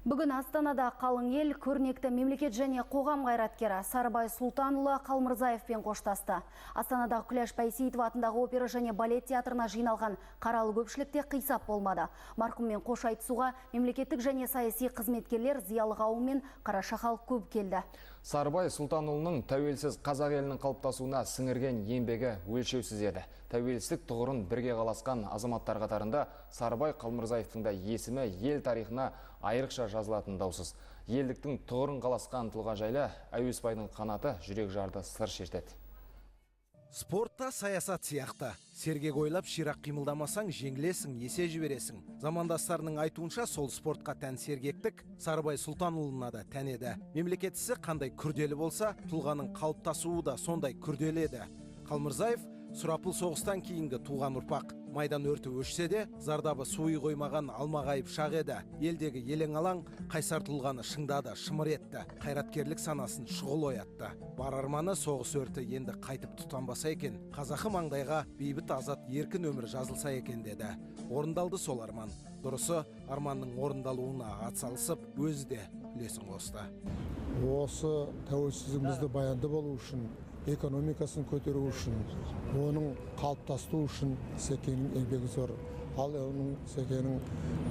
Бүгін Астанада қалың ел көрнекті мемлекет және қоғам қайраткері Сарыбай Сұлтанұлы Қалмырзаевпен қоштасты. Астанадағы Күләш Байсейітов атындағы опера және балет театрына жиналған қаралы көпшілікте қисап болмады. Марқұммен қош айтысуға мемлекеттік және саяси қызметкерлер, зиялы қауым мен қараша халық көп келді. Сарыбай Сұлтанұлының тәуелсіз қазақ елінің қалыптасуына сіңірген еңбегі өлшеусіз еді. Тәуелсіздік тұғырын бірге қаласқан азаматтар қатарында Сарыбай Қалмырзаевтың да есімі ел тарихына айрықша жазылатын даусыз. Елдіктің тұғырын қаласқан тұлға жайлы Әуесбайдың қанаты жүрек жарды сыр шертеді. Спортта саясат сияқты. Сергек ойлап ширақ қимылдамасаң жеңілесің, есе жібересің. Замандастарының айтуынша сол спортқа тән сергектік Сарыбай Сұлтанұлына да тән еді. Мемлекет ісі қандай күрделі болса, тұлғаның қалыптасуы да сондай күрделі еді. Қалмырзаев сұрапыл соғыстан кейінгі туған ұрпақ. Майдан өрті өшсе де, зардабы суы қоймаған алмағайып шақ еді. Елдегі елең алаң қайсар тұлғаны шыңдады, шымыр етті. Қайраткерлік санасын шұғыл оятты. Бар арманы соғыс өрті енді қайтып тұтанбаса екен. Қазақы маңдайға бейбіт азат еркін өмір жазылса екен деді. Орындалды сол арман. Дұрысы, арманның орындалуына атсалысып, өзі де үлесін қосты. Осы тәуелсіздігімізді баянды болу үшін, экономикасын көтеру үшін, оның қалыптасу үшін Секенің еңбегі зор. Ал оның Секенің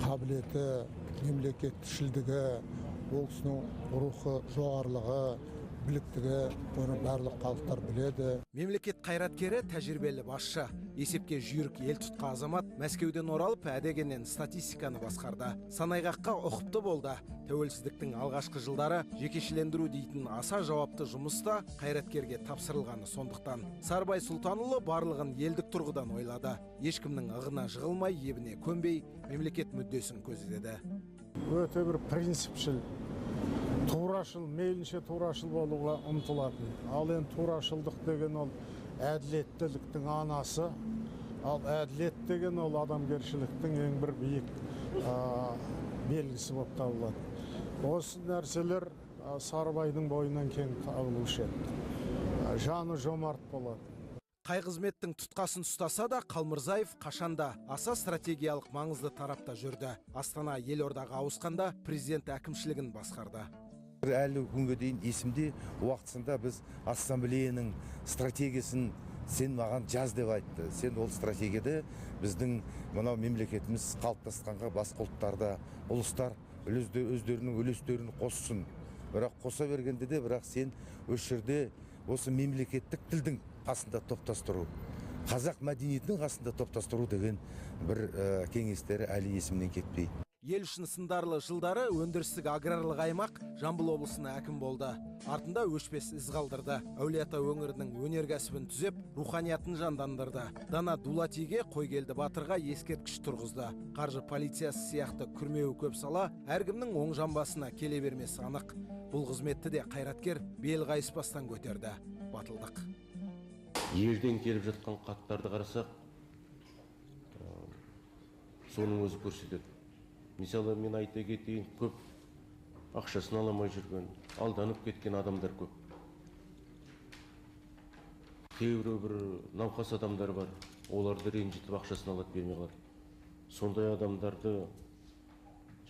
қабілеті, мемлекетшілдігі, ол кісінің рухы жоғарылығы, біліктігі, оны барлық халықтар біледі. Мемлекет қайраткері тәжірибелі басшы. Есепке жүйрік ел тұтқа азамат Мәскеуден оралып әдегеннен статистиканы басқарды. Санайғаққа ұқыпты болды. Тәуелсіздіктің алғашқы жылдары жекешелендіру дейтін аса жауапты жұмыста қайраткерге тапсырылғаны сондықтан. Сарыбай Сұлтанұлы барлығын елдік тұрғыдан ойлады. Ешкімнің ығына жығылмай, ебіне көнбей, мемлекет мүддесін көздеді. Өте бір принципшіл, турашыл, мейлінше турашыл болуға ұмтылатын. Ал енді турашылдық деген ол әділеттіліктің анасы. Ал әділет деген ол адамгершіліктің ең бір биік белгісі болып табылады. Осы нәрселер Сарыбайдың бойынан кең табылушы еді. Жаны жомарт болады. Қай қызметтің тұтқасын ұстаса да, Қалмырзаев қашанда аса стратегиялық маңызды тарапта жүрді. Астана елордаға ауысқанда президент әкімшілігін басқарды. Әлі күнге дейін есімде, уақытысында біз ассамблеяның стратегиясын сен маған жаз деп айтты. Сен ол стратегияда біздің мынау мемлекетіміз қалыптасқанға басқа ұлттарда ұлыстар өздерінің үлестерін қоссын. Бірақ қоса бергенде де, бірақ сен осы жерде осы мемлекеттік тілдің қасында топтастыру, қазақ мәдениетінің қасында топтастыру деген бір кеңестері әлі есімнен кетпей. Ел үшін сындарлы жылдары өндірістік аграрлық аймақ Жамбыл облысына әкім болды. Артында өшпес із қалдырды. Әулиеата өңірінің өнеркәсібін түзеп, руханиятын жандандырды. Дана Дулатиге, Қойгелді Батырға ескерткіш тұрғызды. Қаржы полициясы сияқты күрмеуі көп сала, әркімнің оң жамбасына келе бермесі анық. Бұл қызметті де қайраткер бел қайыспастан көтерді. Батылдық. Елден келіп жатқан хаттарды қарасақ, соның өзі көрсетеді. Мысалы, мен айта кетейін, көп ақшасын аламай жүрген, алданып кеткен адамдар көп. Кейбір бір науқас адамдар бар, оларды ренжітіп ақшасын алып бермей қалады. Сондай адамдарды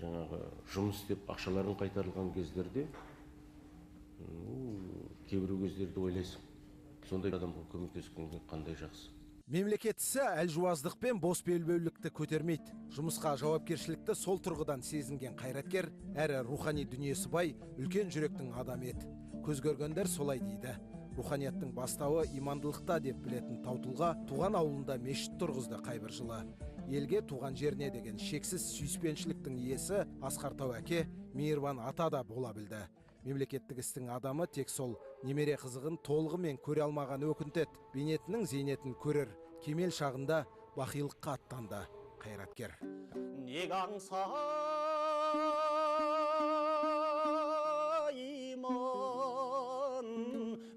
жаңағы жұмыс істеп ақшаларын қайтарылған кездерде, кейбір кездерде ойлайсың, сондай адамға көмектескенге қандай жақсы. Мемлекет ісі әлжуаздық пен бос белбеулікті көтермейді. Жұмысқа жауапкершілікті сол тұрғыдан сезінген қайраткер, әрі рухани дүниесі бай, үлкен жүректің адам еді. Көз көргендер солай дейді. Руханияттың бастауы имандылықта деп білетін Таутұлға туған ауылында мешіт тұрғызды қайбір жылы. Елге туған жеріне деген шексіз сүйіспеншіліктің иесі Асқар Тау әке, мейірбан ата да бола білді. Мемлекеттік істің адамы тек сол немере қызығын толығымен көре алмаған өкінтеді. Бейнетінің зейнетін көрер, кемел шағында бақилыққа аттанды қайраткер. Неге аңсаймын,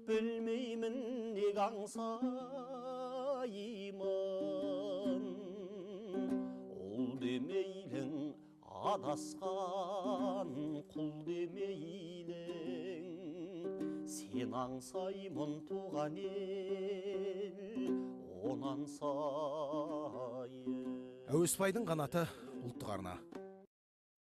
білмеймін неге аңсаймын. Ол демейлің адасқан құл демейлің, сен аңсаймын туған ел, онан сайын. Әуесбайдың қанаты ұлттық арна.